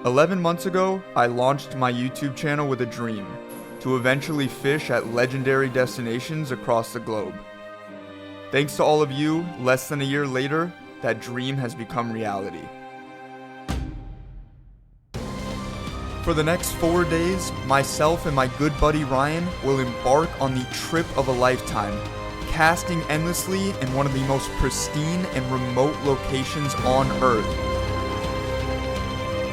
11 months ago, I launched my YouTube channel with a dream, to eventually fish at legendary destinations across the globe. Thanks to all of you, less than a year later, that dream has become reality. For the next 4 days, myself and my good buddy Ryan will embark on the trip of a lifetime, casting endlessly in one of the most pristine and remote locations on Earth.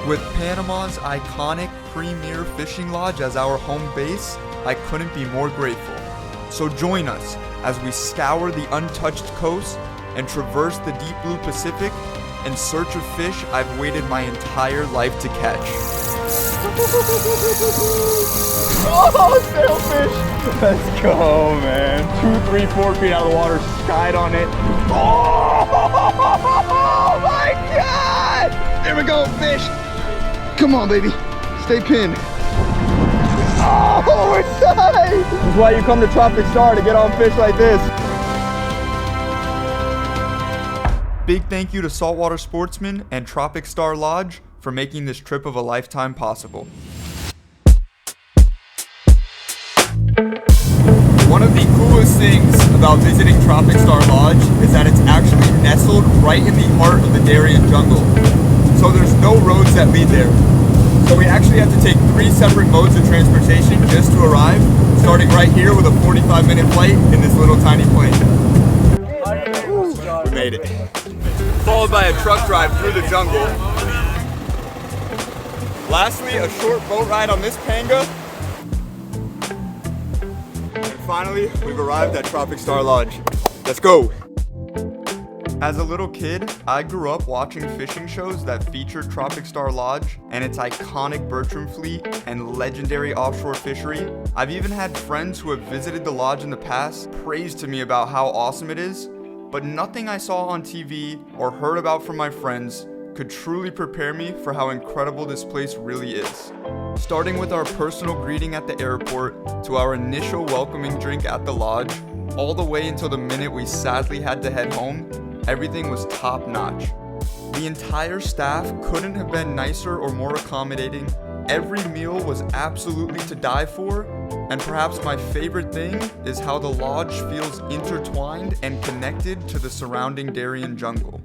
With Panama's iconic premier fishing lodge as our home base, I couldn't be more grateful. So join us as we scour the untouched coast and traverse the deep blue Pacific in search of fish I've waited my entire life to catch. Oh, sailfish! Let's go, man. 2, 3, 4 feet out of the water, skied on it. Oh my God! There we go, fish. Come on, baby. Stay pinned. Oh, it's nice! This is why you come to Tropic Star, to get on fish like this. Big thank you to Saltwater Sportsman and Tropic Star Lodge for making this trip of a lifetime possible. One of the coolest things about visiting Tropic Star Lodge is that it's actually nestled right in the heart of the Darien jungle. So there's no roads that lead there. So we actually have to take 3 separate modes of transportation just to arrive, starting right here with a 45-minute flight in this little tiny plane. We made it. Followed by a truck drive through the jungle. Lastly, a short boat ride on this panga. And finally, we've arrived at Tropic Star Lodge. Let's go! As a little kid, I grew up watching fishing shows that featured Tropic Star Lodge and its iconic Bertram fleet and legendary offshore fishery. I've even had friends who have visited the lodge in the past praise to me about how awesome it is, but nothing I saw on TV or heard about from my friends could truly prepare me for how incredible this place really is. Starting with our personal greeting at the airport, to our initial welcoming drink at the lodge, all the way until the minute we sadly had to head home, everything was top notch. The entire staff couldn't have been nicer or more accommodating. Every meal was absolutely to die for, and perhaps my favorite thing is how the lodge feels intertwined and connected to the surrounding Darien jungle.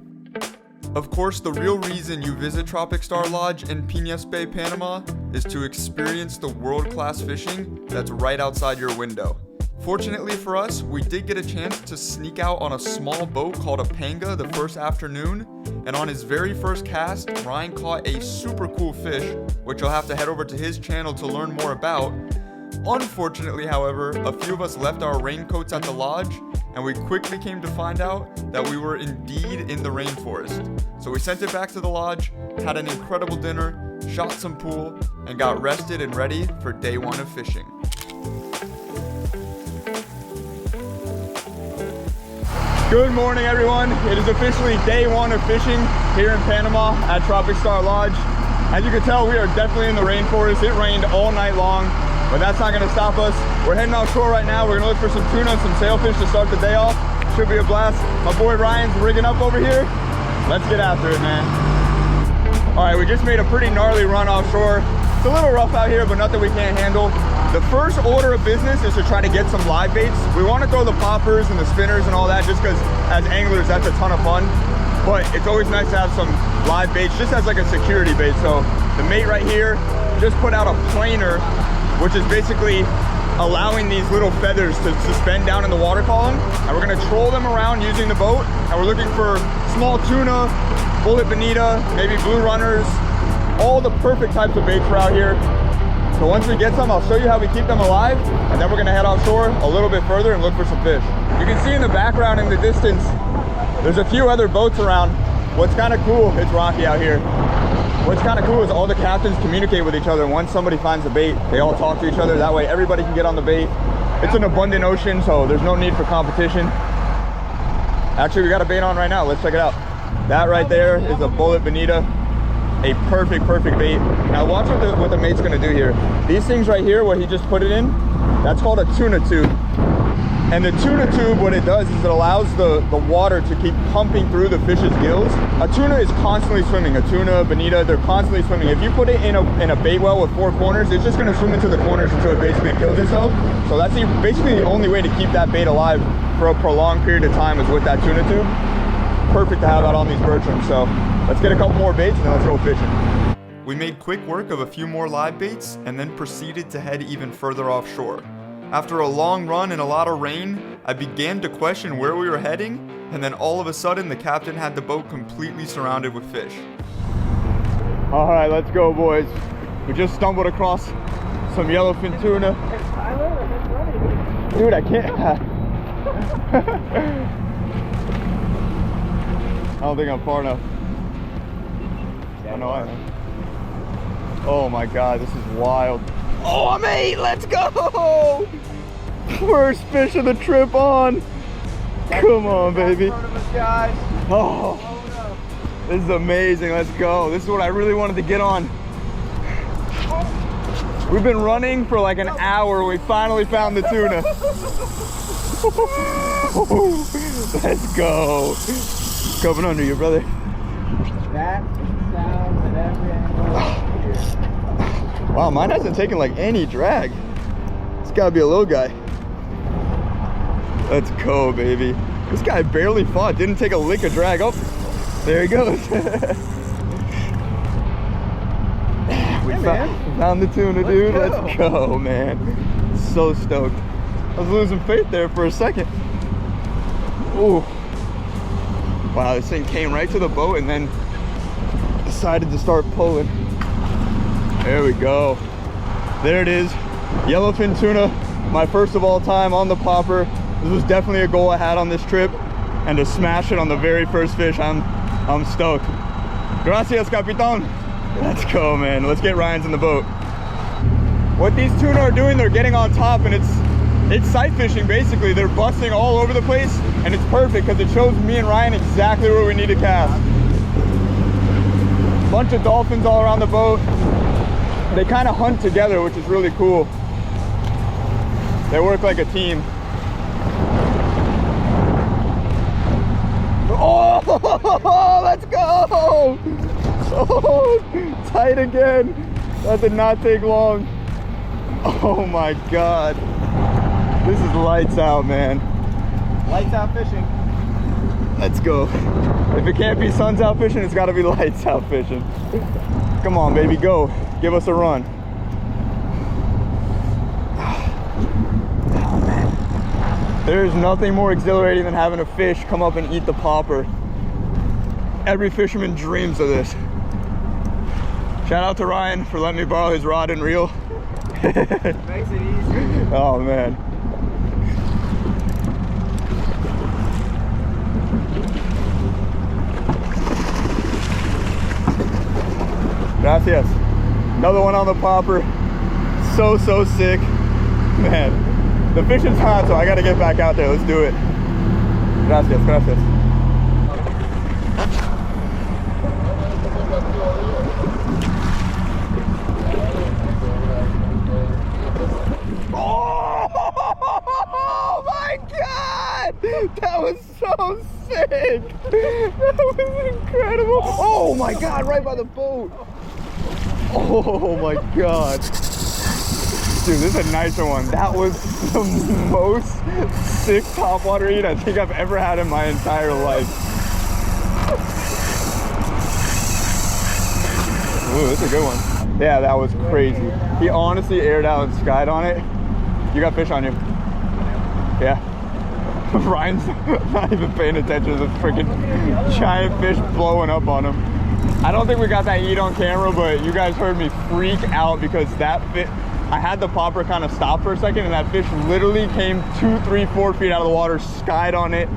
Of course, the real reason you visit Tropic Star Lodge in Piñas Bay, Panama, is to experience the world-class fishing that's right outside your window. Fortunately for us, we did get a chance to sneak out on a small boat called a panga the first afternoon, and on his very first cast, Ryan caught a super cool fish, which you'll have to head over to his channel to learn more about. Unfortunately, however, a few of us left our raincoats at the lodge, and we quickly came to find out that we were indeed in the rainforest. So we sent it back to the lodge, had an incredible dinner, shot some pool, and got rested and ready for day 1 of fishing. Good morning, everyone. It is officially day 1 of fishing here in Panama at Tropic Star Lodge. As you can tell, we are definitely in the rainforest. It rained all night long, but that's not gonna stop us. We're heading offshore right now. We're gonna look for some tuna and some sailfish to start the day off. Should be a blast. My boy Ryan's rigging up over here. Let's get after it, man. All right, we just made a pretty gnarly run offshore. It's a little rough out here, but nothing we can't handle. The first order of business is to try to get some live baits. We want to throw the poppers and the spinners and all that just because as anglers, that's a ton of fun. But it's always nice to have some live baits just as like a security bait. So the mate right here just put out a planer, which is basically allowing these little feathers to suspend down in the water column. And we're gonna troll them around using the boat. And we're looking for small tuna, bullet bonita, maybe blue runners, all the perfect types of baits for out here. So once we get some, I'll show you how we keep them alive, and then we're gonna head offshore a little bit further and look for some fish. You can see in the background in the distance, there's a few other boats around. What's kind of cool, it's rocky out here. What's kind of cool is all the captains communicate with each other. And once somebody finds a bait, they all talk to each other. That way everybody can get on the bait. It's an abundant ocean, so there's no need for competition. Actually, we got a bait on right now. Let's check it out. That right there is a bullet bonita. A perfect bait. Now watch what the mate's gonna do here. These things right here, what he just put it in, that's called a tuna tube. And the tuna tube, what it does is it allows the water to keep pumping through the fish's gills. A tuna is constantly swimming. A tuna, bonita, they're constantly swimming. If you put it in a bait well with 4 corners, it's just gonna swim into the corners until it basically kills itself. So that's basically the only way to keep that bait alive for a prolonged period of time is with that tuna tube. Perfect to have out on these Bertrams. So let's get a couple more baits and then let's go fishing. We made quick work of a few more live baits and then proceeded to head even further offshore. After a long run and a lot of rain, I began to question where we were heading, and then all of a sudden the captain had the boat completely surrounded with fish. All right, let's go, boys. We just stumbled across some yellowfin tuna. Dude, I can't. I don't think I'm far enough. I know I am. Oh my God, this is wild. Oh, I'm 8, let's go! First fish of the trip on. Come on, baby. Oh, this is amazing, let's go. This is what I really wanted to get on. We've been running for like an hour. We finally found the tuna. Let's go. Coming under you, brother. That sounds at every angle. Wow, mine hasn't taken like any drag. It's gotta be a little guy. Let's go, baby. This guy barely fought, didn't take a lick of drag. Oh, there he goes. we found the tuna, dude. Let's go, man. So stoked. I was losing faith there for a second. Ooh. Wow, this thing came right to the boat and then decided to start pulling. There we go. There it is. Yellowfin tuna, my first of all time on the popper. This was definitely a goal I had on this trip, and to smash it on the very first fish, I'm stoked. Gracias, Capitan. Let's go, man. Let's get Ryan's in the boat. What these tuna are doing, they're getting on top, and it's sight fishing basically. They're busting all over the place, and it's perfect because it shows me and Ryan exactly where we need to cast. Bunch of dolphins all around the boat. They kind of hunt together, which is really cool. They work like a team. Oh, let's go! Oh, tight again. That did not take long. Oh my God. This is lights out, man. Lights out fishing. Let's go. If it can't be suns out fishing, it's gotta be lights out fishing. Come on, baby, go. Give us a run. Oh, man. There's nothing more exhilarating than having a fish come up and eat the popper. Every fisherman dreams of this. Shout out to Ryan for letting me borrow his rod and reel. Makes it easy. Oh, man. Gracias. Another one on the popper. So sick. Man, the fishing's hot, so I gotta get back out there. Let's do it. Gracias, gracias. Oh my God! That was so sick! That was incredible! Oh my God, right by the boat! Oh my God. Dude, this is a nicer one. That was the most sick topwater eat I think I've ever had in my entire life. Ooh, that's a good one. Yeah, that was crazy. He honestly aired out and skied on it. You got fish on you. Yeah. Ryan's not even paying attention to the freaking giant fish blowing up on him. I don't think we got that eat on camera, but you guys heard me freak out because that fish, I had the popper kind of stop for a second and that fish literally came 2, 3, 4 feet out of the water, skied on it,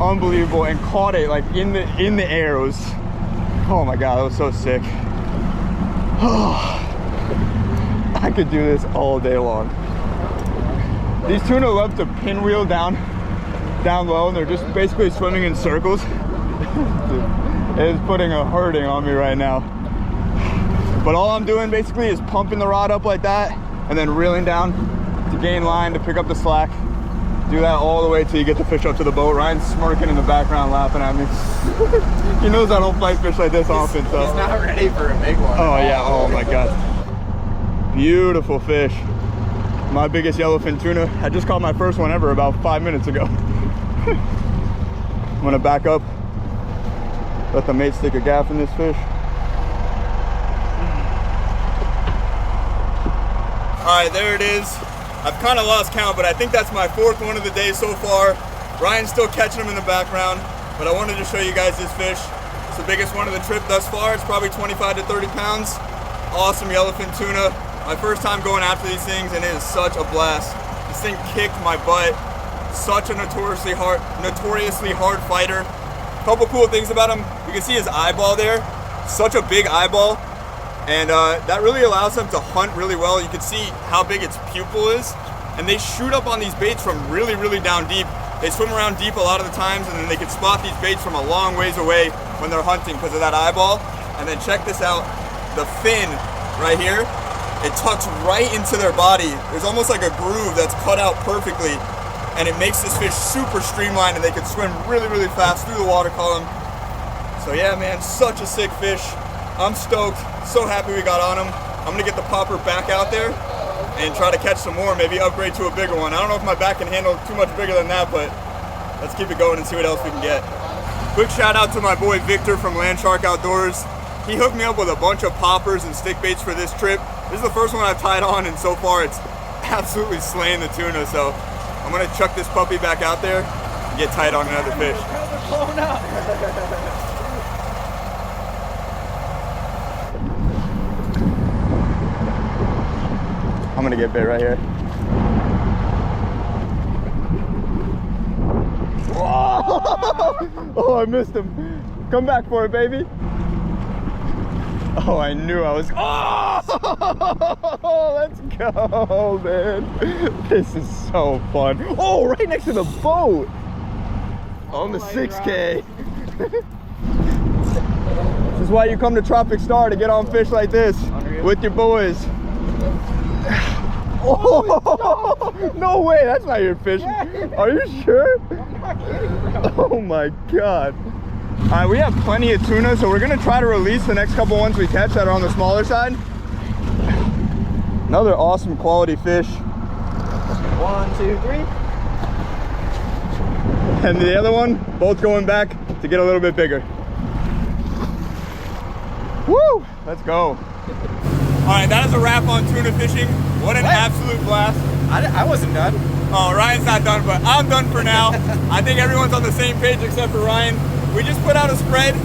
unbelievable, and caught it like in the air. It was, oh my God, that was so sick. I could do this all day long. These tuna love to pinwheel down low, and they're just basically swimming in circles. It is putting a hurting on me right now. But all I'm doing basically is pumping the rod up like that and then reeling down to gain line to pick up the slack. Do that all the way till you get the fish up to the boat. Ryan's smirking in the background, laughing at me. He knows I don't fight fish like this often, so. He's not ready for a big one. Oh yeah, oh my God. Beautiful fish. My biggest yellowfin tuna. I just caught my first one ever about 5 minutes ago. I'm gonna back up, let the mate stick a gaff in this fish. All right, there it is. I've kind of lost count, but I think that's my fourth one of the day so far. Ryan's still catching them in the background, but I wanted to show you guys this fish. It's the biggest one of the trip thus far. It's probably 25 to 30 pounds. Awesome yellowfin tuna. My first time going after these things, and it is such a blast. This thing kicked my butt. Such a notoriously hard fighter. Couple cool things about him. You can see his eyeball there. Such a big eyeball. And that really allows them to hunt really well. You can see how big its pupil is. And they shoot up on these baits from really, really down deep. They swim around deep a lot of the times, and then they can spot these baits from a long ways away when they're hunting because of that eyeball. And then check this out. The fin right here, it tucks right into their body. There's almost like a groove that's cut out perfectly. And it makes this fish super streamlined, and they can swim really, really fast through the water column. So yeah, man, such a sick fish. I'm stoked, so happy we got on him. I'm gonna get the popper back out there and try to catch some more, maybe upgrade to a bigger one. I don't know if my back can handle too much bigger than that, but let's keep it going and see what else we can get. Quick shout out to my boy Victor from Land Shark Outdoors. He hooked me up with a bunch of poppers and stick baits for this trip. This is the first one I've tied on, and so far it's absolutely slaying the tuna. So I'm gonna chuck this puppy back out there and get tied on another fish. I'm gonna get bit right here. Whoa! Oh, I missed him. Come back for it, baby. Oh, I knew I was. Oh, let's go, man. This is so fun. Oh, right next to the boat. On the 6K. This is why you come to Tropic Star, to get on fish like this with your boys. Oh, no way, that's not your fish. Are you sure? I'm not kidding, bro. Oh my God. All right, we have plenty of tuna, so we're gonna try to release the next couple ones we catch that are on the smaller side. Another awesome quality fish. 1, 2, 3. And the other one, both going back to get a little bit bigger. Woo, let's go. All right, that is a wrap on tuna fishing. What an absolute blast. I wasn't done. Oh, Ryan's not done, but I'm done for now. I think everyone's on the same page except for Ryan. We just put out a spread.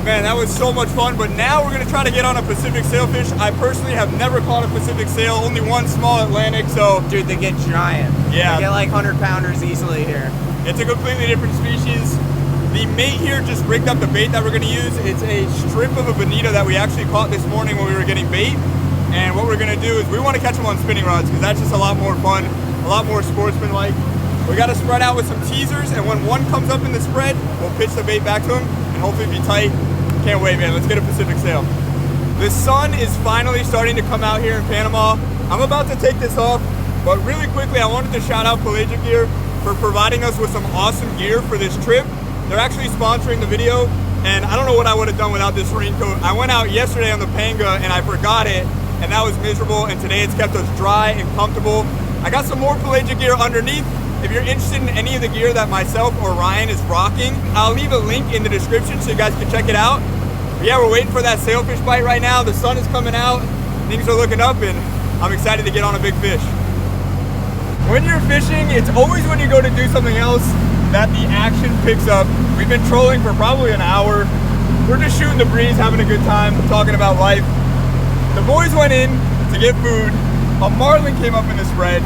Man, that was so much fun, but now we're gonna try to get on a Pacific sailfish. I personally have never caught a Pacific sail, only one small Atlantic, so. Dude, they get giant. Yeah. They get like 100-pounders easily here. It's a completely different species. The mate here just rigged up the bait that we're gonna use. It's a strip of a bonita that we actually caught this morning when we were getting bait. And what we're gonna do is we wanna catch them on spinning rods because that's just a lot more fun, a lot more sportsman-like. We gotta spread out with some teasers, and when one comes up in the spread, we'll pitch the bait back to him and hopefully be tight. Can't wait, man, let's get a Pacific sail. The sun is finally starting to come out here in Panama. I'm about to take this off, but really quickly, I wanted to shout out Pelagic Gear for providing us with some awesome gear for this trip. They're actually sponsoring the video, and I don't know what I would have done without this raincoat. I went out yesterday on the panga and I forgot it, and that was miserable, and today it's kept us dry and comfortable. I got some more Pelagic Gear underneath. If you're interested in any of the gear that myself or Ryan is rocking, I'll leave a link in the description so you guys can check it out. But yeah, we're waiting for that sailfish bite right now. The sun is coming out, things are looking up, and I'm excited to get on a big fish. When you're fishing, it's always when you go to do something else that the action picks up. We've been trolling for probably an hour. We're just shooting the breeze, having a good time, talking about life. The boys went in to get food. A marlin came up in the spread.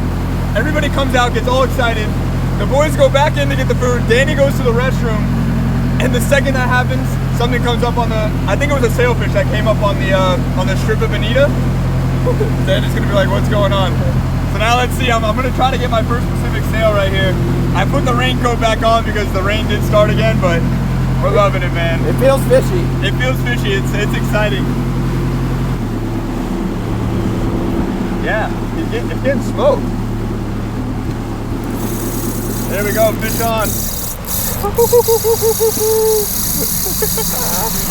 Everybody comes out, gets all excited. The boys go back in to get the food. Danny goes to the restroom, and the second that happens, something comes up on the, I think it was a sailfish that came up on the strip of bonita. Danny's gonna be like, what's going on? So now let's see, I'm gonna try to get my first Pacific sail right here. I put the raincoat back on because the rain did start again, but we're loving it, man. It feels fishy. It feels fishy, it's exciting. Yeah, it's getting smoked. There we go, fish on.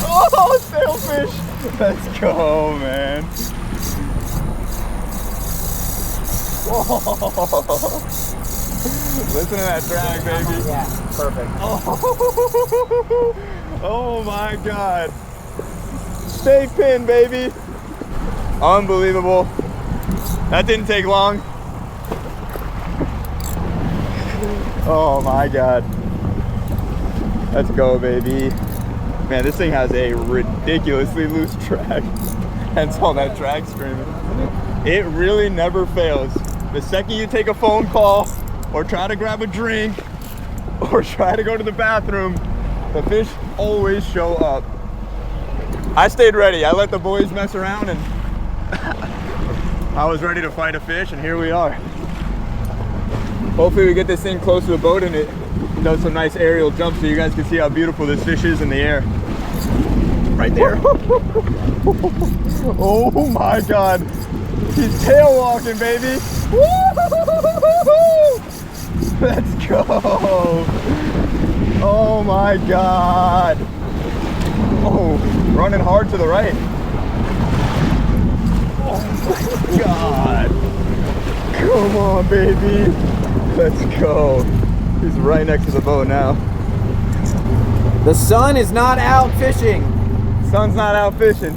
Oh, sailfish. Let's go, man. Whoa. Listen to that drag, baby. Yeah, perfect. Oh my God. Stay pin, baby. Unbelievable. That didn't take long. Oh my God. Let's go, baby. Man, this thing has a ridiculously loose drag. Hence all that drag screaming. It really never fails. The second you take a phone call or try to grab a drink or try to go to the bathroom, the fish always show up. I stayed ready. I let the boys mess around and I was ready to fight a fish, and here we are. Hopefully we get this thing close to the boat and it does some nice aerial jumps so you guys can see how beautiful this fish is in the air. Right there. Oh my God. He's tail walking, baby. Let's go. Oh my God. Oh, running hard to the right. Oh my God. Come on, baby. Let's go. He's right next to the boat now. The sun is not out fishing. Sun's not out fishing.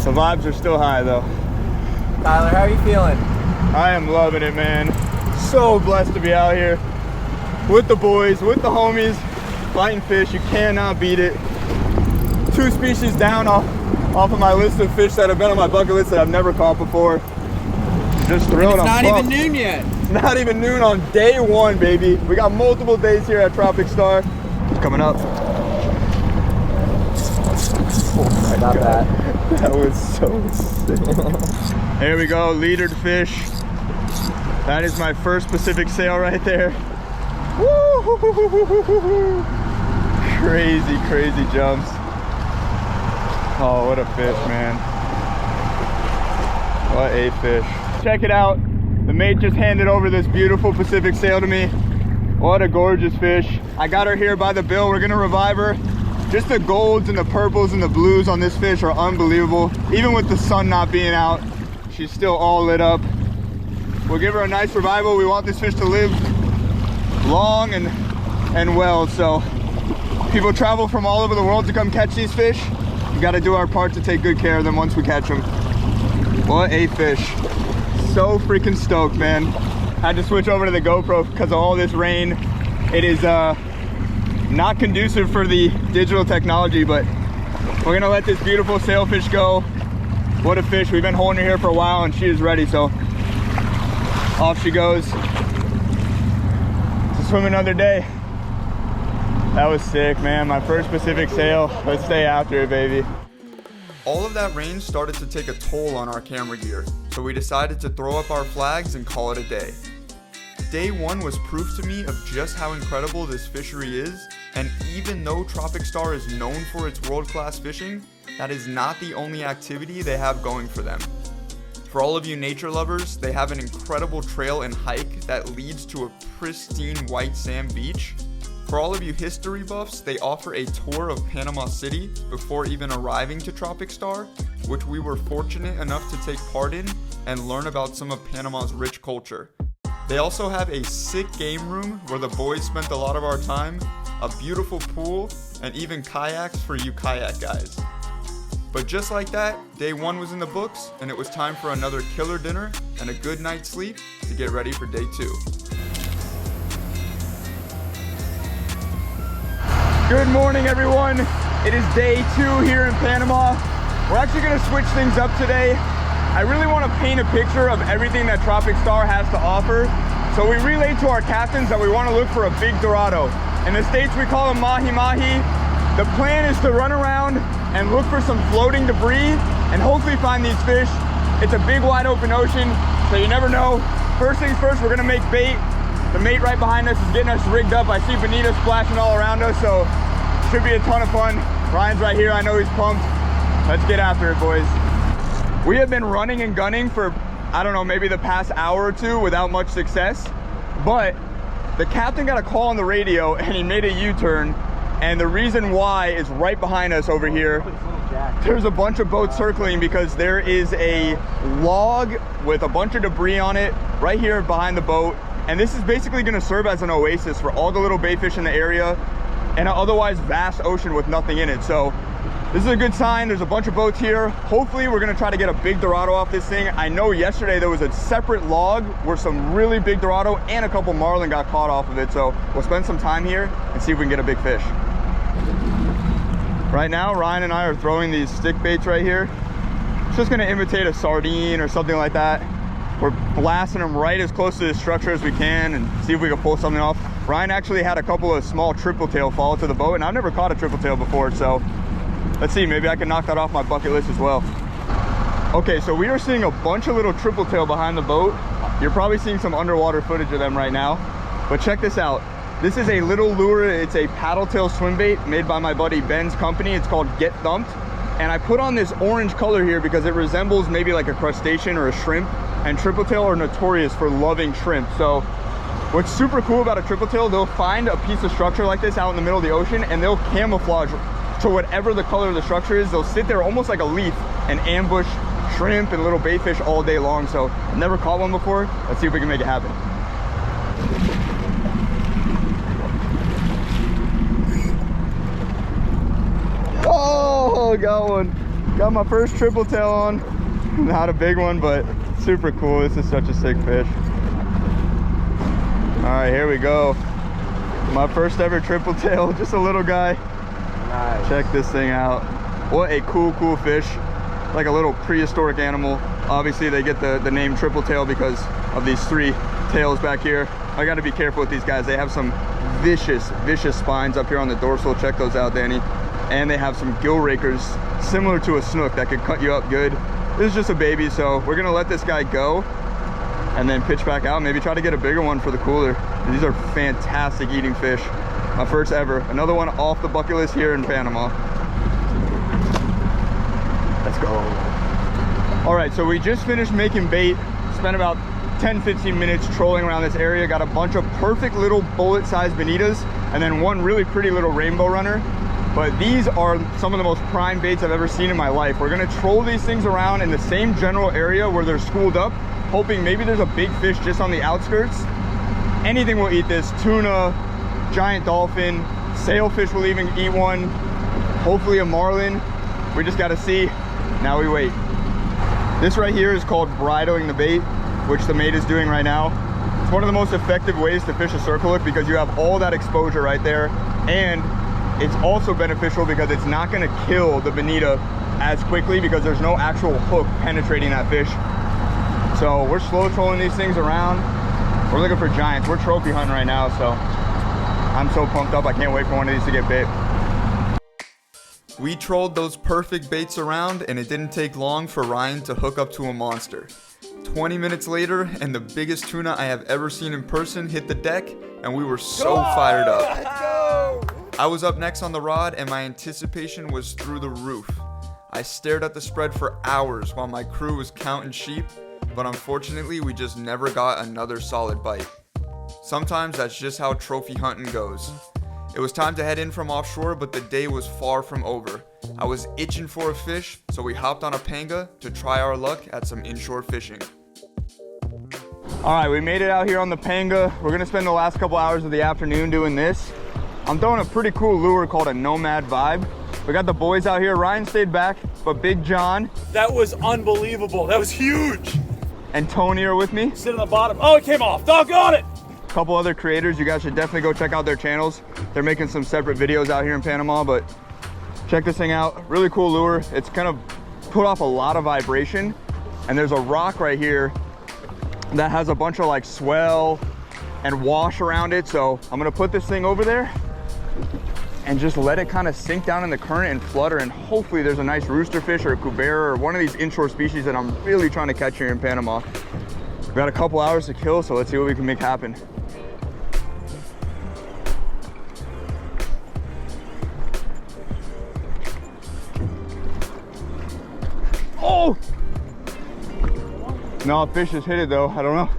The vibes are still high though. Tyler, how are you feeling? I am loving it, man. So blessed to be out here with the boys, with the homies, fighting fish. You cannot beat it. 2 species down off of my list of fish that have been on my bucket list that I've never caught before. Just thrilling. It's not even noon yet. It's not even noon on day 1, baby. We got multiple days here at Tropic Star. It's coming up. Oh my Not God. bad. That was so sick. There we go, leadered fish. That is my first Pacific sail right there. Woo! Crazy, crazy jumps. Oh, what a fish, man. What a fish. Check it out. The mate just handed over this beautiful Pacific sail to me. What a gorgeous fish. I got her here by the bill. We're gonna revive her. Just the golds and the purples and the blues on this fish are unbelievable. Even with the sun not being out, she's still all lit up. We'll give her a nice revival. We want this fish to live long and well. So people travel from all over the world to come catch these fish. We got to do our part to take good care of them once we catch them. What a fish. So freaking stoked, man. Had to switch over to the GoPro because of all this rain. It is not conducive for the digital technology, but we're gonna let this beautiful sailfish go. What a fish. We've been holding her here for a while and she is ready, so off she goes to swim another day. That was sick, man. My first Pacific sail. Let's stay after it, baby. All of that rain started to take a toll on our camera gear, so we decided to throw up our flags and call it a day. Day 1 was proof to me of just how incredible this fishery is, and even though Tropic Star is known for its world-class fishing, that is not the only activity they have going for them. For all of you nature lovers, they have an incredible trail and hike that leads to a pristine white sand beach. For all of you history buffs, they offer a tour of Panama City before even arriving to Tropic Star, which we were fortunate enough to take part in and learn about some of Panama's rich culture. They also have a sick game room where the boys spent a lot of our time, a beautiful pool, and even kayaks for you kayak guys. But just like that, day 1 was in the books, and it was time for another killer dinner and a good night's sleep to get ready for day 2. Good morning, everyone. It is day 2 here in Panama. We're actually gonna switch things up today. I really want to paint a picture of everything that Tropic Star has to offer. So we relayed to our captains that we want to look for a big dorado. In the States, we call them mahi-mahi. The plan is to run around and look for some floating debris and hopefully find these fish. It's a big, wide open ocean, so you never know. First things first, we're gonna make bait. The mate right behind us is getting us rigged up. I see bonita splashing all around us, so should be a ton of fun. Ryan's right here, I know he's pumped. Let's get after it, boys. We have been running and gunning for, I don't know, maybe the past hour or 2 without much success. But the captain got a call on the radio and he made a U-turn, and the reason why is right behind us over here. There's a bunch of boats circling because there is a log with a bunch of debris on it right here behind the boat, and this is basically going to serve as an oasis for all the little bayfish in the area and an otherwise vast ocean with nothing in it. So this is a good sign. There's a bunch of boats here. Hopefully we're going to try to get a big Dorado off this thing. I know yesterday there was a separate log where some really big Dorado and a couple marlin got caught off of it, so we'll spend some time here and see if we can get a big fish. Right now, Ryan and I are throwing these stick baits right here. It's just gonna imitate a sardine or something like that. We're blasting them right as close to the structure as we can and see if we can pull something off. Ryan actually had a couple of small triple tail fall to the boat, and I've never caught a triple tail before, so let's see, maybe I can knock that off my bucket list as well. Okay, so we are seeing a bunch of little triple tail behind the boat. You're probably seeing some underwater footage of them right now, but check this out. This is a little lure. It's a paddle tail swim bait made by my buddy Ben's company. It's called Get Thumped. And I put on this orange color here because it resembles maybe like a crustacean or a shrimp. And triple tail are notorious for loving shrimp. So what's super cool about a triple tail, they'll find a piece of structure like this out in the middle of the ocean and they'll camouflage to whatever the color of the structure is. They'll sit there almost like a leaf and ambush shrimp and little bayfish all day long. So I've never caught one before. Let's see if we can make it happen. Oh, got one. Got my first triple tail on. Not a big one, but super cool. This is such a sick fish. All right, here we go. My first ever triple tail, just a little guy. Nice. Check this thing out. What a cool fish. Like a little prehistoric animal. Obviously they get the name triple tail because of these three tails back here. I got to be careful with these guys. They have some vicious spines up here on the dorsal. Check those out, Danny. And they have some gill rakers similar to a snook that could cut you up good. This is just a baby, so we're gonna let this guy go and then pitch back out, maybe try to get a bigger one for the cooler. These are fantastic eating fish. My first ever. Another one off the bucket list here in Panama. Let's go. All right, so we just finished making bait. Spent about 10-15 minutes trolling around this area. Got a bunch of perfect little bullet-sized bonitas and then one really pretty little rainbow runner. But these are some of the most prime baits I've ever seen in my life. We're gonna troll these things around in the same general area where they're schooled up, hoping maybe there's a big fish just on the outskirts. Anything will eat this. Tuna, giant dolphin, sailfish will even eat one. Hopefully a marlin. We just gotta see. Now we wait. This right here is called bridling the bait, which the mate is doing right now. It's one of the most effective ways to fish a circle hook because you have all that exposure right there, and it's also beneficial because it's not going to kill the bonita as quickly because there's no actual hook penetrating that fish. So we're slow trolling these things around. We're looking for giants. We're trophy hunting right now, so I'm so pumped up. I can't wait for one of these to get bit. We trolled those perfect baits around, and it didn't take long for Ryan to hook up to a monster. 20 minutes later, and the biggest tuna I have ever seen in person hit the deck, and we were so fired up. Let's go! I was up next on the rod, and my anticipation was through the roof. I stared at the spread for hours while my crew was counting sheep, but unfortunately we just never got another solid bite. Sometimes that's just how trophy hunting goes. It was time to head in from offshore, but the day was far from over. I was itching for a fish, so we hopped on a panga to try our luck at some inshore fishing. All right, we made it out here on the panga. We're gonna spend the last couple hours of the afternoon doing this. I'm throwing a pretty cool lure called a Nomad Vibe. We got the boys out here. Ryan stayed back, but Big John. That was unbelievable. That was huge. And Tony are with me. Sit on the bottom. Oh, it came off. Doggone it. A couple other creators. You guys should definitely go check out their channels. They're making some separate videos out here in Panama, but check this thing out. Really cool lure. It's kind of put off a lot of vibration. And there's a rock right here that has a bunch of like swell and wash around it. So I'm gonna put this thing over there and just let it kind of sink down in the current and flutter, and hopefully there's a nice roosterfish or a cubera or one of these inshore species that I'm really trying to catch here in Panama. We've got a couple hours to kill, so let's see what we can make happen. Oh! No, fish just hit it though. I don't know.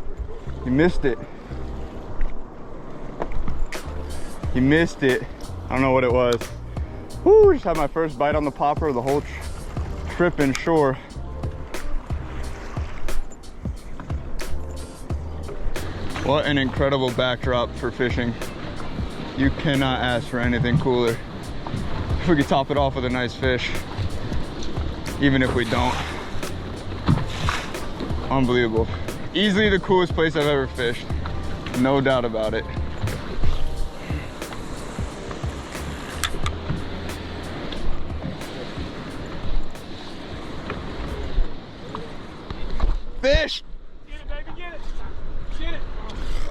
He missed it. He missed it. I don't know what it was. Woo, just had my first bite on the popper of the whole trip inshore. What an incredible backdrop for fishing. You cannot ask for anything cooler. If we could top it off with a nice fish, even if we don't. Unbelievable. Easily the coolest place I've ever fished. No doubt about it. Fish! Get it, baby, get it! Get it!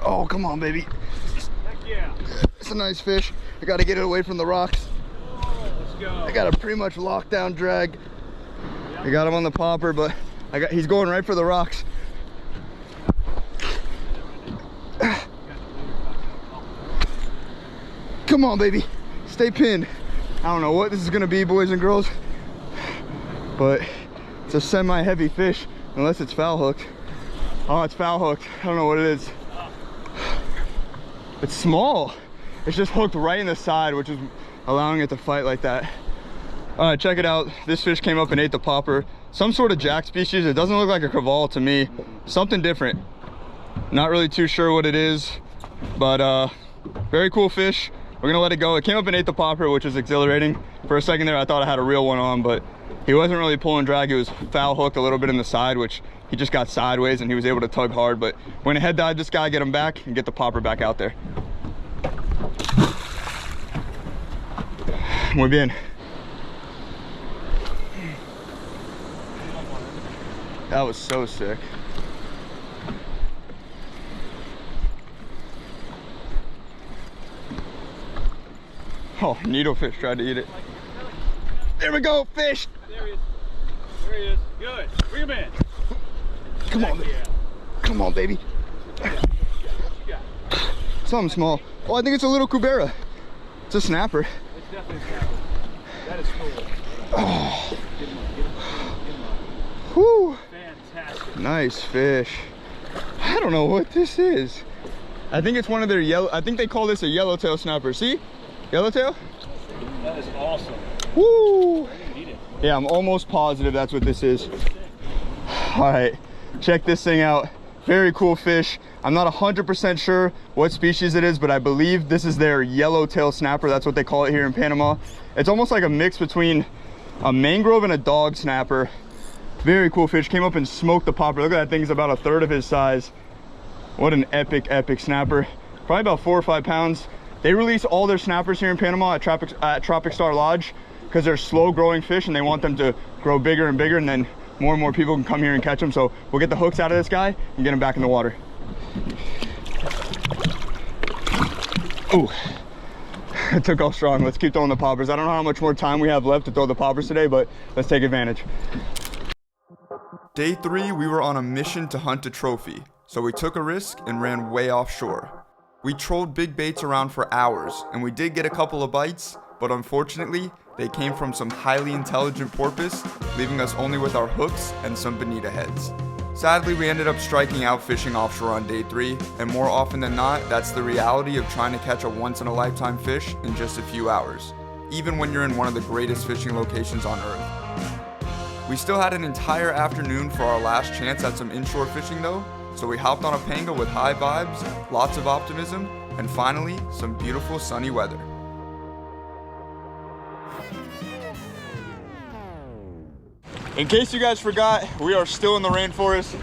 Oh, come on, baby. Heck yeah! It's a nice fish. I gotta get it away from the rocks. Oh, let's go. I got a pretty much lockdown drag. I got him on the popper, but he's going right for the rocks. Come on, baby. Stay pinned. I don't know what this is gonna be, boys and girls, but it's a semi-heavy fish, unless it's foul hooked. Oh, it's foul hooked. I don't know what it is. It's small. It's just hooked right in the side, which is allowing it to fight like that. All right, check it out. This fish came up and ate the popper. Some sort of jack species. It doesn't look like a crevalle to me. Something different. Not really too sure what it is, but very cool fish. We're gonna let it go. It came up and ate the popper, which is exhilarating. For a second there, I thought I had a real one on, but he wasn't really pulling drag. He was foul hooked a little bit in the side, which he just got sideways and he was able to tug hard. But when it head dive this guy, get him back and get the popper back out there. Muy bien. That was so sick. Oh, needlefish tried to eat it. There we go, fish. There he is. There he is. Good. Bring him in. Come on, Yeah. come on, baby. Something small. Oh, I think it's a little cubera. It's a snapper. It's definitely a snapper. That is cool. Oh. Get him up. Whew. Fantastic. Nice fish. I don't know what this is. I think it's one of their yellow, I think they call this a yellowtail snapper. See? Yellowtail? That is awesome. Woo! I didn't eat it. Yeah, I'm almost positive that's what this is. All right, check this thing out. Very cool fish. I'm not 100% sure what species it is, but I believe this is their yellowtail snapper. That's what they call it here in Panama. It's almost like a mix between a mangrove and a dog snapper. Very cool fish. Came up and smoked the popper. Look at that thing's about a third of his size. What an epic, epic snapper. Probably about 4 or 5 pounds. They release all their snappers here in Panama at Tropic Star Lodge because they're slow growing fish and they want them to grow bigger and bigger, and then more and more people can come here and catch them. So we'll get the hooks out of this guy and get him back in the water. Oh, it took off strong. Let's keep throwing the poppers. I don't know how much more time we have left to throw the poppers today, but let's take advantage. Day 3, we were on a mission to hunt a trophy, so we took a risk and ran way offshore. We trolled big baits around for hours, and we did get a couple of bites, but unfortunately, they came from some highly intelligent porpoise, leaving us only with our hooks and some bonita heads. Sadly, we ended up striking out fishing offshore on day 3, and more often than not, that's the reality of trying to catch a once-in-a-lifetime fish in just a few hours, even when you're in one of the greatest fishing locations on Earth. We still had an entire afternoon for our last chance at some inshore fishing though, so we hopped on a panga with high vibes, lots of optimism, and finally, some beautiful sunny weather. In case you guys forgot, we are still in the rainforest.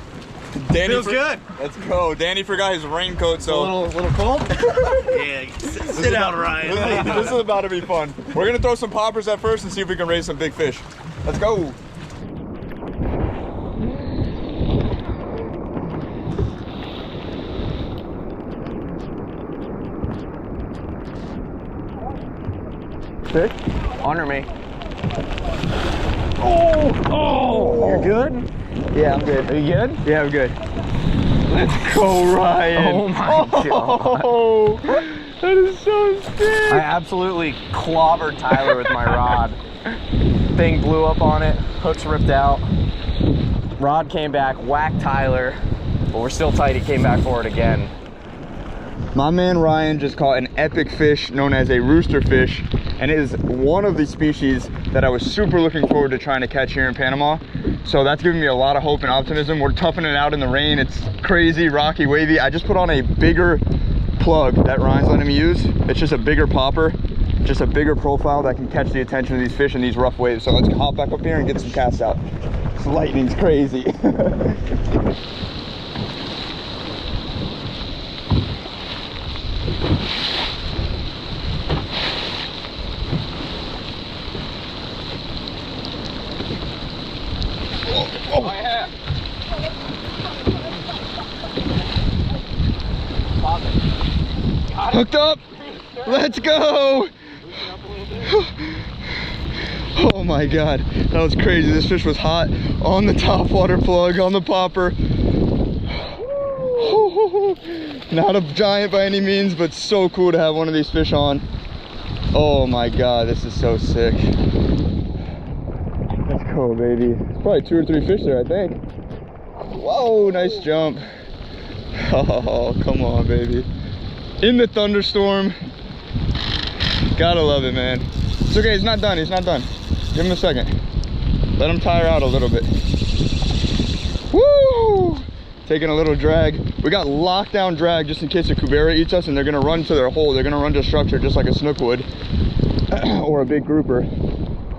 Danny Feels good. Let's go. Danny forgot his raincoat, so A little cold? Yeah, sit down, Ryan. this is about to be fun. We're gonna throw some poppers at first and see if we can raise some big fish. Let's go. Fish? Honor me. Oh! You're good? Yeah, I'm good. Are you good? Yeah, I'm good. Let's go, Ryan. Oh my god. Oh, that is so sick. I absolutely clobbered Tyler with my rod. Thing blew up on it, hooks ripped out. Rod came back, whacked Tyler, but we're still tight. He came back for it again. My man Ryan just caught an epic fish known as a roosterfish, and it is one of the species that I was super looking forward to trying to catch here in Panama. So that's giving me a lot of hope and optimism. We're toughing it out in the rain. It's crazy, rocky, wavy. I just put on a bigger plug that Ryan's letting me use. It's just a bigger popper, just a bigger profile that can catch the attention of these fish in these rough waves. So let's hop back up here and get some casts out. This lightning's crazy. Oh yeah. Hooked up. Let's go. Oh my God, that was crazy. This fish was hot on the top water plug, on the popper. Not a giant by any means, but so cool to have one of these fish on. Oh my God, this is so sick. Let's go, baby. It's probably 2 or 3 fish there, I think. Whoa, nice jump. Oh, come on, baby. In the thunderstorm. Gotta love it, man. It's okay, he's not done, he's not done. Give him a second. Let him tire out a little bit. Woo! Taking a little drag. We got lockdown drag just in case a cubera eats us and they're gonna run to their hole. They're gonna run to structure just like a snook would or a big grouper.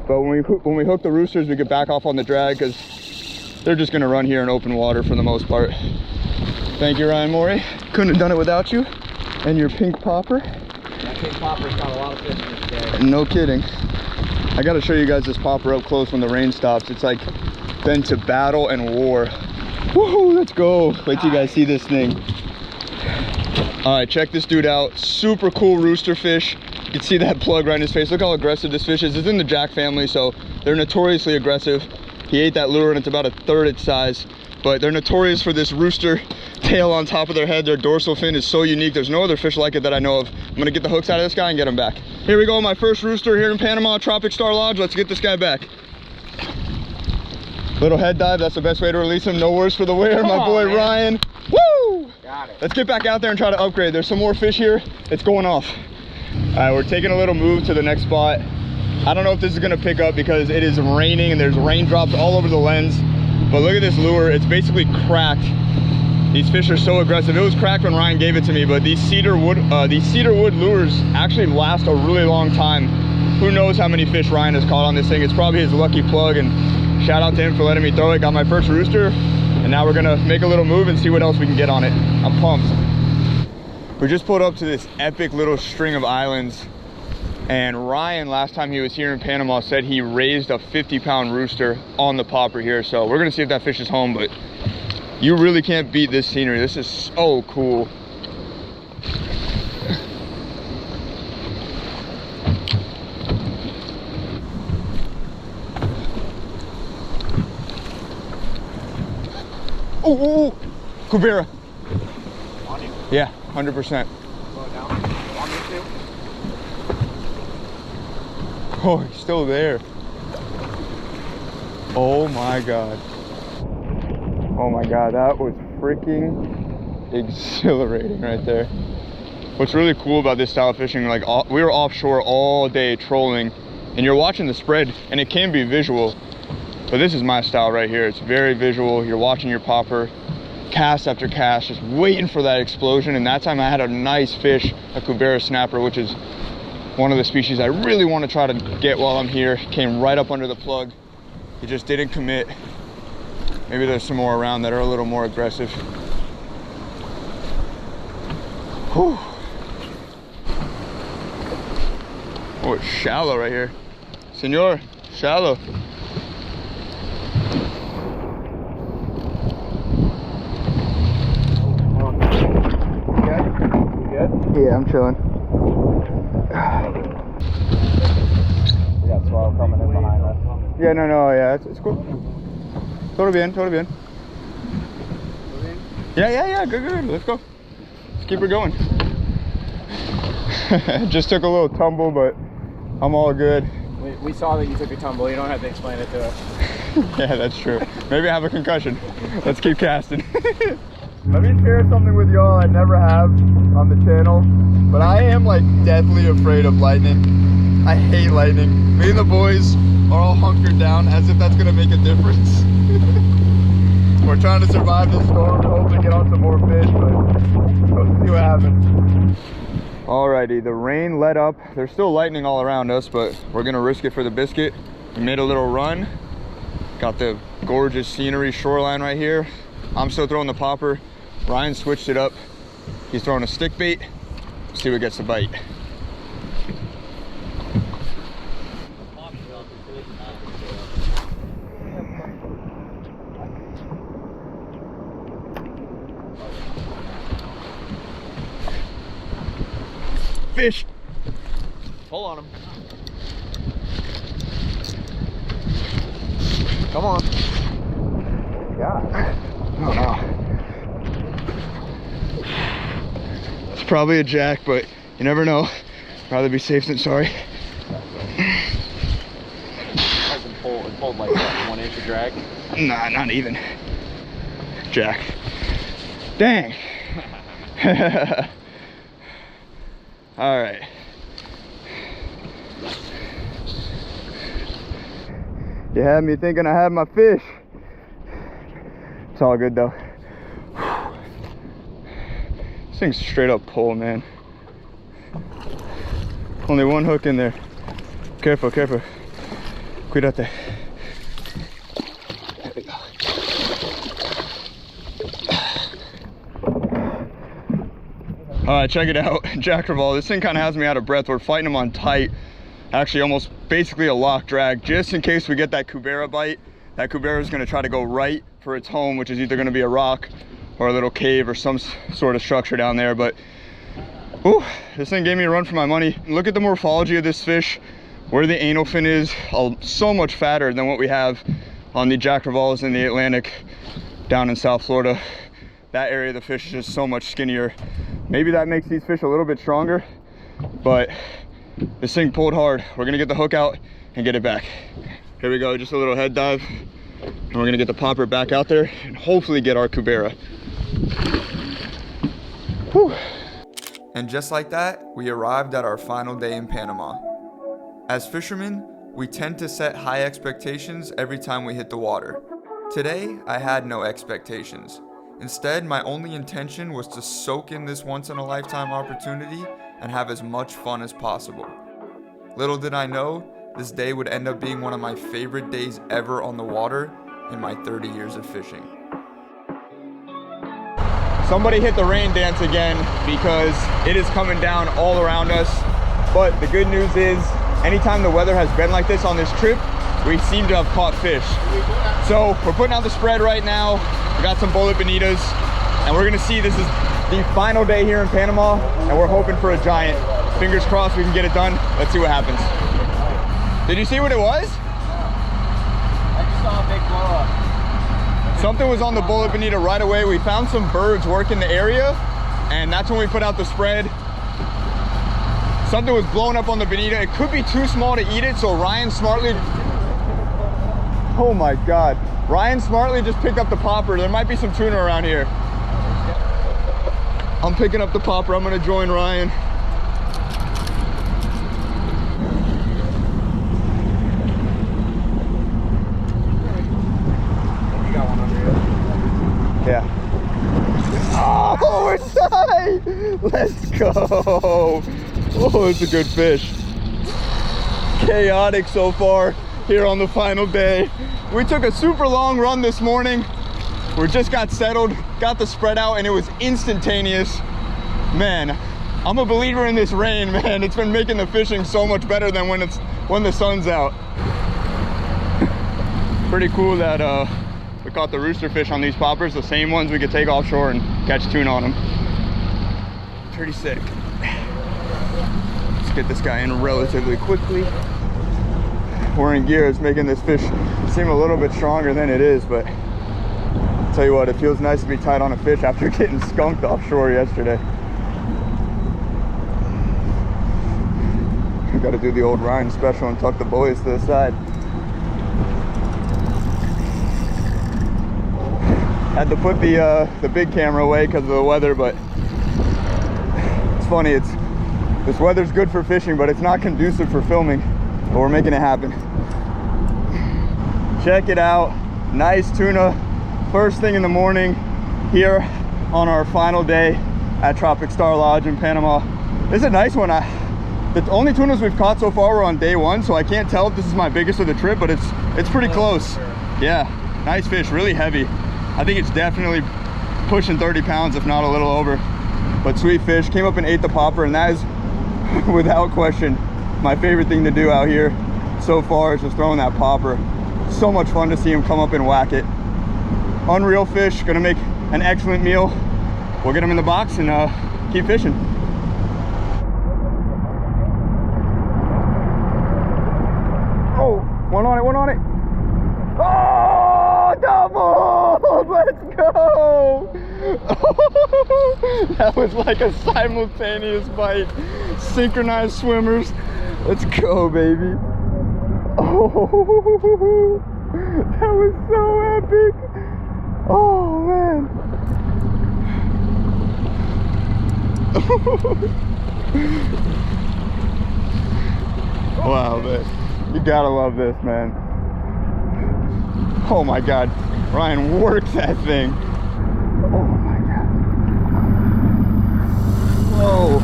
But when we hook the roosters, we get back off on the drag because they're just gonna run here in open water for the most part. Thank you, Ryan Morie. Couldn't have done it without you and your pink popper. That pink popper's got a lot of fish in it today. No kidding. I gotta show you guys this popper up close when the rain stops. It's like been to battle and war. Woohoo, let's go. Wait till you guys see this thing. All right, check this dude out. Super cool rooster fish. You can see that plug right in his face. Look how aggressive this fish is. It's in the jack family, so they're notoriously aggressive. He ate that lure and it's about 1/3 its size, but they're notorious for this rooster tail on top of their head. Their dorsal fin is so unique. There's no other fish like it that I know of. I'm gonna get the hooks out of this guy and get him back. Here we go, my first rooster here in Panama, Tropic Star Lodge. Let's get this guy back. Little head dive, that's the best way to release him. No worse for the wear, my boy Ryan. Woo! Got it. Let's get back out there and try to upgrade. There's some more fish here. It's going off. All right, we're taking a little move to the next spot. I don't know if this is gonna pick up because it is raining and there's raindrops all over the lens. But look at this lure, it's basically cracked. These fish are so aggressive. It was cracked when Ryan gave it to me, but these cedar wood lures actually last a really long time. Who knows how many fish Ryan has caught on this thing. It's probably his lucky plug, and shout out to him for letting me throw it. Got my first rooster, and now we're gonna make a little move and see what else we can get on it. I'm pumped. We just pulled up to this epic little string of islands, and Ryan, last time he was here in Panama, said he raised a 50-pound rooster on the popper here. So we're gonna see if that fish is home, but you really can't beat this scenery. This is so cool. Oh, cubera. On you? Yeah, 100%. Going down. On you too? Oh, he's still there. Oh my God. Oh my God, that was freaking exhilarating right there. What's really cool about this style of fishing, like we were offshore all day trolling, and you're watching the spread, and it can be visual, but this is my style right here. It's very visual. You're watching your popper, cast after cast, just waiting for that explosion. And that time I had a nice fish, a cubera snapper, which is one of the species I really want to try to get while I'm here. Came right up under the plug. He just didn't commit. Maybe there's some more around that are a little more aggressive. Whew. Oh, it's shallow right here. Senor, shallow. Yeah, I'm chilling. We got swell coming in behind us. Yeah, no, yeah, it's cool. Todo bien, todo bien. Yeah, good. Let's go. Let's keep it going. Just took a little tumble, but I'm all good. We saw that you took a tumble. You don't have to explain it to us. Yeah, that's true. Maybe I have a concussion. Let's keep casting. Let me share something with y'all I never have. on the channel, but I am like deathly afraid of lightning. I hate lightning. Me and the boys are all hunkered down as if that's gonna make a difference. We're trying to survive this storm and hopefully get on some more fish, but let's see what happens. Alrighty, the rain let up. There's still lightning all around us, but we're gonna risk it for the biscuit. We made a little run. Got the gorgeous scenery shoreline right here. I'm still throwing the popper. Ryan switched it up. He's throwing a stick bait. See what gets the bite. Fish. Pull on him. Come on. Yeah. Oh no. It's probably a jack, but you never know. Rather be safe than sorry. It pulled like what, 1 inch of drag? Nah, not even. Jack. Dang. All right. You had me thinking I had my fish. It's all good though. This thing's straight up pull, man. Only one hook in there. Careful, careful. Cuidate. There we go. All right, check it out. Jack Crevalle. This thing kind of has me out of breath. We're fighting him on tight. Actually, almost basically a lock drag, just in case we get that cubera bite. That cubera is going to try to go right for its home, which is either going to be a rock or a little cave or some sort of structure down there. But ooh, this thing gave me a run for my money. Look at the morphology of this fish, where the anal fin is, so much fatter than what we have on the Jack Crevalles in the Atlantic down in South Florida. That area of the fish is just so much skinnier. Maybe that makes these fish a little bit stronger, but this thing pulled hard. We're gonna get the hook out and get it back. Here we go, just a little head dive. And we're gonna get the popper back out there and hopefully get our cubera. Whew. And just like that, we arrived at our final day in Panama. As fishermen, we tend to set high expectations every time we hit the water. Today, I had no expectations. Instead, my only intention was to soak in this once-in-a-lifetime opportunity and have as much fun as possible. Little did I know, this day would end up being one of my favorite days ever on the water in my 30 years of fishing. Somebody hit the rain dance again because it is coming down all around us. But the good news is, anytime the weather has been like this on this trip, we seem to have caught fish. So we're putting out the spread right now. We got some bullet bonitas, and we're gonna see, this is the final day here in Panama, and we're hoping for a giant. Fingers crossed we can get it done. Let's see what happens. Did you see what it was? I just saw a big blow up. Something was on the bullet bonita right away. We found some birds working the area, and that's when we put out the spread. Something was blowing up on the bonita. It could be too small to eat it, so Ryan smartly, oh my God. Ryan smartly just picked up the popper. There might be some tuna around here. I'm picking up the popper. I'm gonna join Ryan. You got one under here. Yeah. Oh, we're tied! Let's go. Oh, it's a good fish. Chaotic so far here on the final day. We took a super long run this morning. We just got settled, got the spread out, and it was instantaneous. Man, I'm a believer in this rain, man. It's been making the fishing so much better than when the sun's out. Pretty cool that we caught the roosterfish on these poppers, the same ones we could take offshore and catch tuna on them. Pretty sick. Let's get this guy in relatively quickly. We're in gear. It's making this fish seem a little bit stronger than it is, but I'll tell you what, it feels nice to be tight on a fish after getting skunked offshore yesterday. We got to do the old Ryan special and tuck the boys to the side. Had to put the big camera away because of the weather, but funny. This weather's good for fishing, but it's not conducive for filming. But we're making it happen. Check it out. Nice tuna. First thing in the morning here on our final day at Tropic Star Lodge in Panama. This is a nice one. The only tunas we've caught so far were on day one, so I can't tell if this is my biggest of the trip, but it's pretty close. Yeah, nice fish, really heavy. I think it's definitely pushing 30 pounds, if not a little over. But sweet fish. Came up and ate the popper, and that is without question my favorite thing to do out here so far, is just throwing that popper. So much fun to see him come up and whack it. Unreal fish. Gonna make an excellent meal. We'll get them in the box and keep fishing. Oh, one on it, one on it. Oh, double! Let's go! That was like a simultaneous bite. Synchronized swimmers. Let's go, baby. Oh, that was so epic. Oh, man. Wow, man. You gotta love this, man. Oh my God. Ryan works that thing. Oh my God. Whoa.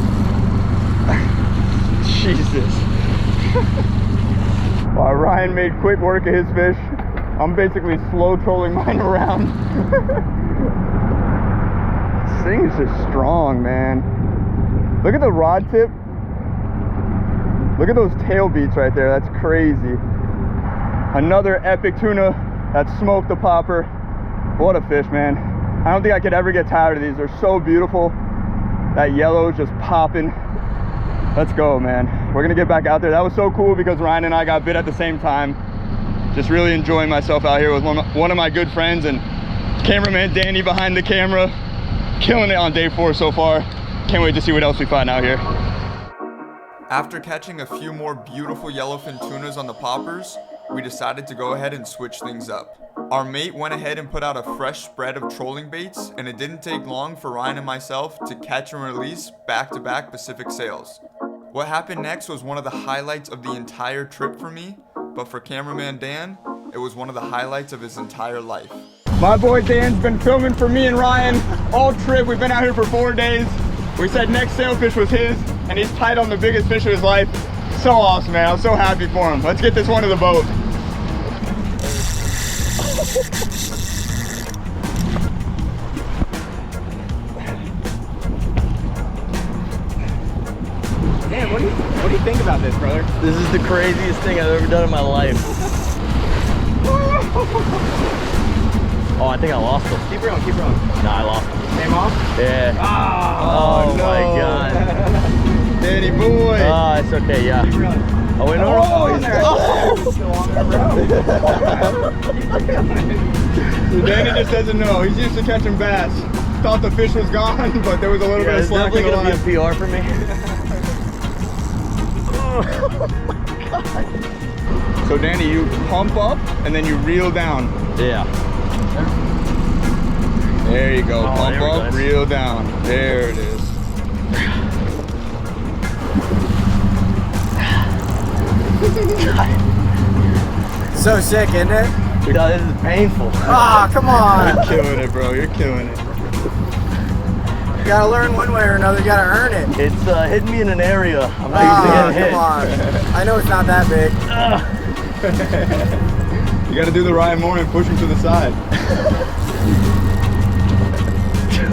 Jesus. Well, Ryan made quick work of his fish. I'm basically slow trolling mine around. This thing is just strong, man. Look at the rod tip. Look at those tail beats right there. That's crazy. Another epic tuna that smoked the popper. What a fish, man. I don't think I could ever get tired of these. They're so beautiful. That yellow is just popping. Let's go, man. We're gonna get back out there. That was so cool because Ryan and I got bit at the same time. Just really enjoying myself out here with one of my good friends, and cameraman Danny behind the camera. Killing it on day 4 so far. Can't wait to see what else we find out here. After catching a few more beautiful yellowfin tunas on the poppers, we decided to go ahead and switch things up. Our mate went ahead and put out a fresh spread of trolling baits, and it didn't take long for Ryan and myself to catch and release back-to-back Pacific sails. What happened next was one of the highlights of the entire trip for me, but for cameraman Dan, it was one of the highlights of his entire life. My boy Dan's been filming for me and Ryan all trip. We've been out here for 4 days. We said next sailfish was his, and he's tied on the biggest fish of his life. So awesome, man. I'm so happy for him. Let's get this one to the boat. Dan, what do you think about this, brother? This is the craziest thing I've ever done in my life. Oh, I think I lost him. Keep rolling, keep rolling. No, I lost him. Came off? Yeah. Oh, no. My God. Danny boy. Oh, it's okay, yeah. Keep rolling. Oh, wait, no. So Danny just doesn't know. He's used to catching bass. Thought the fish was gone, but there was a little bit of slack in the line. It's definitely going to be a PR for me. So Danny, you pump up and then you reel down. Yeah. There you go. Oh, Pump there up, reel down. There it is. So sick, isn't it? No, this is painful. Ah, come on. You're killing it, bro. You're killing it. You gotta learn one way or another. You gotta earn it. It's hitting me in an area I'm not used to getting hit. Come on. I know it's not that big. You gotta do the Ryan Morie and push him to the side.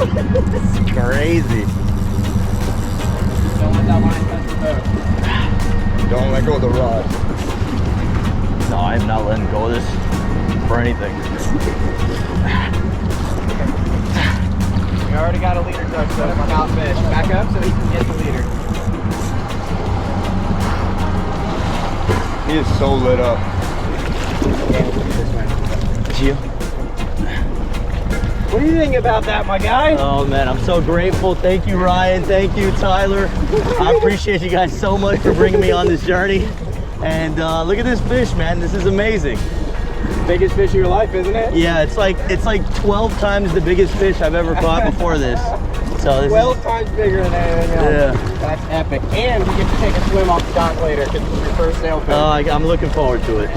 This is crazy. Don't let that line touch the boat. Don't let go of the rod. No, I'm not letting go of this for anything. We already got a leader touch though from out fish. Back up so he can get the leader. He is so lit up. Gio. What do you think about that, my guy? Oh man, I'm so grateful. Thank you, Ryan. Thank you, Tyler. I appreciate you guys so much for bringing me on this journey. And look at this fish, man. This is amazing. Biggest fish of your life, isn't it? Yeah, it's like 12 times the biggest fish I've ever caught before this. So this 12 times bigger than anything else. Yeah. That's epic. And you get to take a swim off the dock later because it's your first sailfish. I'm looking forward to it.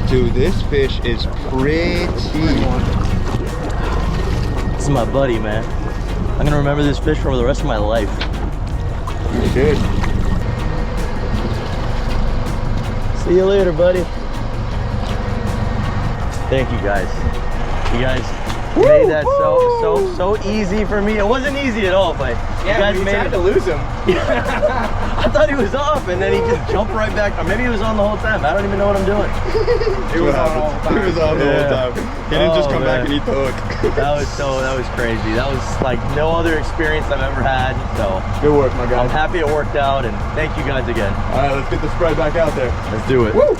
Dude, this fish is pretty. This is my buddy, man. I'm gonna remember this fish for the rest of my life. You should. See you later, buddy. Thank you guys. You guys made that so easy for me. It wasn't easy at all, but you guys made tried to lose him. I thought he was off, and then he just jumped right back. Or maybe he was on the whole time. I don't even know what I'm doing. He was on all the time. He was on the whole time. He didn't just come back and eat the hook. That was crazy. That was like no other experience I've ever had. So Good work, my guy. I'm happy it worked out, and thank you guys again. All right, let's get the spread back out there. Let's do it. Woo!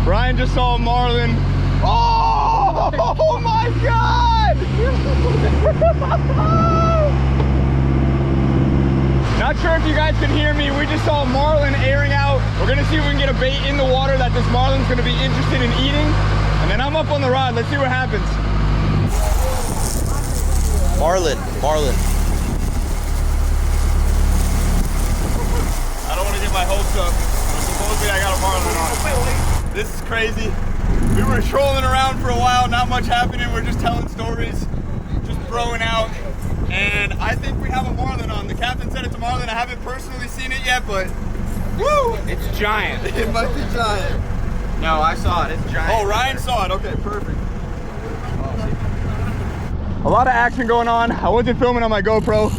Ryan just saw a marlin. Oh my God! Not sure if you guys can hear me. We just saw a marlin airing out. We're gonna see if we can get a bait in the water that this marlin's gonna be interested in eating. And then I'm up on the rod. Let's see what happens. Marlin. I don't want to get my hopes up. Supposedly I got a marlin on. This is crazy. We were trolling around for a while, not much happening. We're just telling stories, just throwing out. And I think we have a marlin on. The captain said it's a marlin. I haven't personally seen it yet, but woo! It's giant. It must be giant. No, I saw it. It's giant. Oh, Ryan saw it. Okay, perfect. A lot of action going on. I wasn't filming on my GoPro,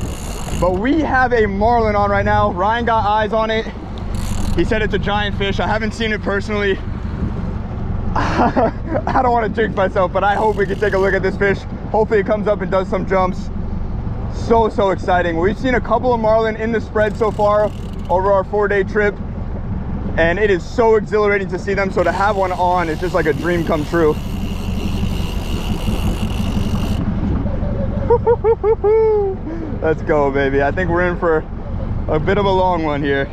but we have a marlin on right now. Ryan got eyes on it. He said it's a giant fish. I haven't seen it personally. I don't want to jinx myself, but I hope we can take a look at this fish. Hopefully it comes up and does some jumps. So exciting. We've seen a couple of marlin in the spread so far over our 4-day trip, and it is so exhilarating to see them. So to have one on is just like a dream come true. Let's go, baby. I think we're in for a bit of a long one here.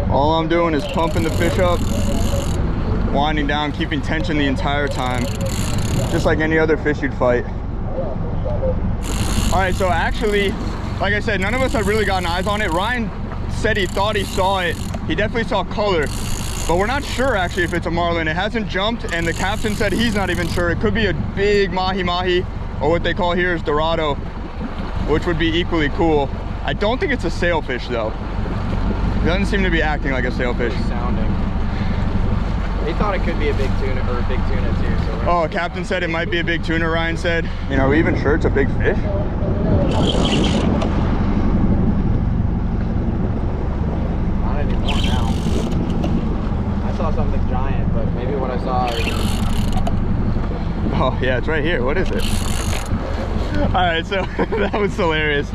All I'm doing is pumping the fish up, winding down, keeping tension the entire time, just like any other fish you'd fight. All right, so actually, like I said, none of us have really gotten eyes on it. Ryan said he thought he saw it. He definitely saw color, but we're not sure actually if it's a marlin. It hasn't jumped, and the captain said he's not even sure. It could be a big mahi-mahi, or what they call here is dorado, which would be equally cool. I don't think it's a sailfish though. It doesn't seem to be acting like a sailfish. Sounding. He thought it could be a big tuna or a big tuna too. So oh, captain said it might be a big tuna, Ryan said. You know, are we even sure it's a big fish? Not anymore now. I saw something giant, but maybe what I saw is... Oh yeah, it's right here. What is it? All right, so that was hilarious.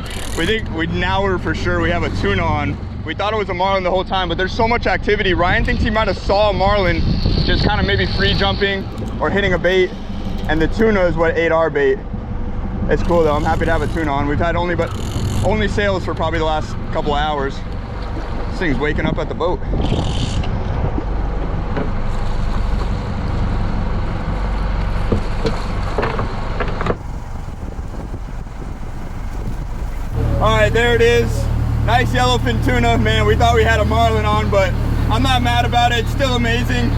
Now we're for sure we have a tuna on. We thought it was a marlin the whole time, but there's so much activity. Ryan thinks he might have saw a marlin just kind of maybe free jumping or hitting a bait, and the tuna is what ate our bait. It's cool though. I'm happy to have a tuna on. We've had only sails for probably the last couple of hours. This thing's waking up at the boat. All right, there it is. Nice yellowfin tuna. Man, we thought we had a marlin on, but I'm not mad about it. It's still amazing.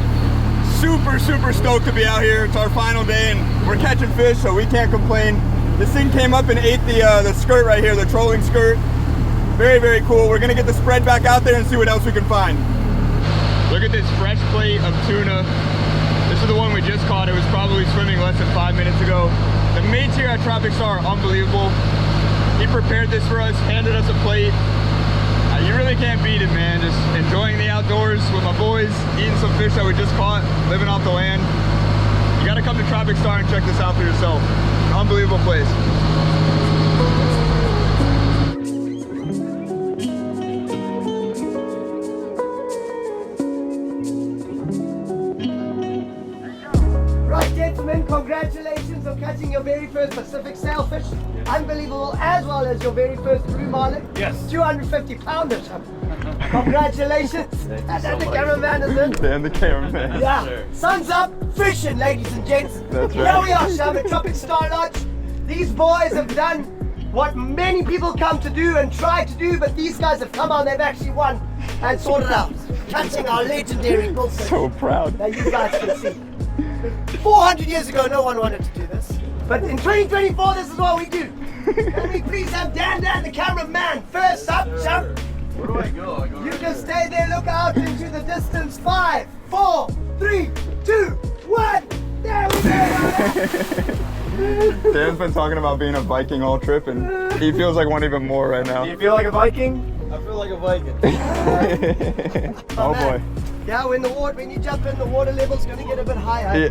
Super stoked to be out here. It's our final day and we're catching fish, so we can't complain. This thing came up and ate the skirt right here, the trolling skirt. Very cool. We're gonna get the spread back out there and see what else we can find. Look at this fresh plate of tuna. This is the one we just caught. It was probably swimming less than 5 minutes ago. The mates here at Tropic Star are unbelievable. He prepared this for us, handed us a plate. You really can't beat it, man. Just enjoying the outdoors with my boys, eating some fish that we just caught, living off the land. You gotta come to Tropic Star and check this out for yourself. Unbelievable place. Right, gentlemen, congratulations on catching your very first Pacific sailfish. Unbelievable, as well as your very first blue marlin. Yes. 250 pounders. Congratulations. And then the cameraman is in. Dan the cameraman. Yeah. Sun's up, fishing, ladies and gents. That's Here right. we are, Sham, at Tropic Star Lodge. These boys have done what many people come to do and try to do, but these guys have come out, they've actually won and sorted out. Catching our legendary bullfish. So proud. That you guys can see. 400 years ago, no one wanted to do this. But in 2024, this is what we do. Can we please have Dan, the cameraman, first up, jump. Where do I go? You just stay there, look out into the distance. 5, 4, 3, 2, 1. There we go. Dan's been talking about being a Viking all trip, and he feels like one even more right now. Do you feel like a Viking? I feel like a Viking. Oh boy. Yeah, when you jump in, the water level's gonna get a bit higher.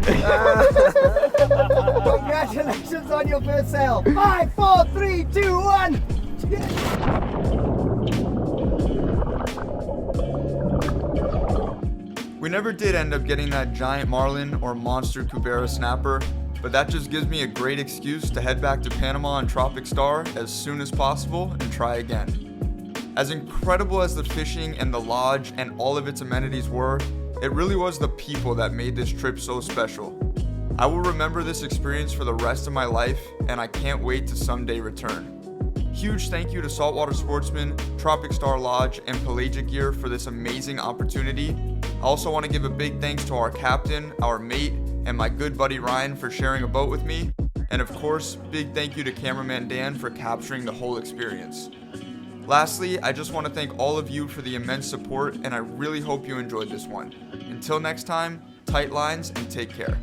Congratulations on your first sail. 5, 4, 3, 2, 1. We never did end up getting that giant marlin or monster cubera snapper, but that just gives me a great excuse to head back to Panama and Tropic Star as soon as possible and try again. As incredible as the fishing and the lodge and all of its amenities were, it really was the people that made this trip so special. I will remember this experience for the rest of my life, and I can't wait to someday return. Huge thank you to Saltwater Sportsman, Tropic Star Lodge, and Pelagic Gear for this amazing opportunity. I also want to give a big thanks to our captain, our mate, and my good buddy Ryan for sharing a boat with me. And of course, big thank you to cameraman Dan for capturing the whole experience. Lastly, I just want to thank all of you for the immense support, and I really hope you enjoyed this one. Until next time, tight lines and take care.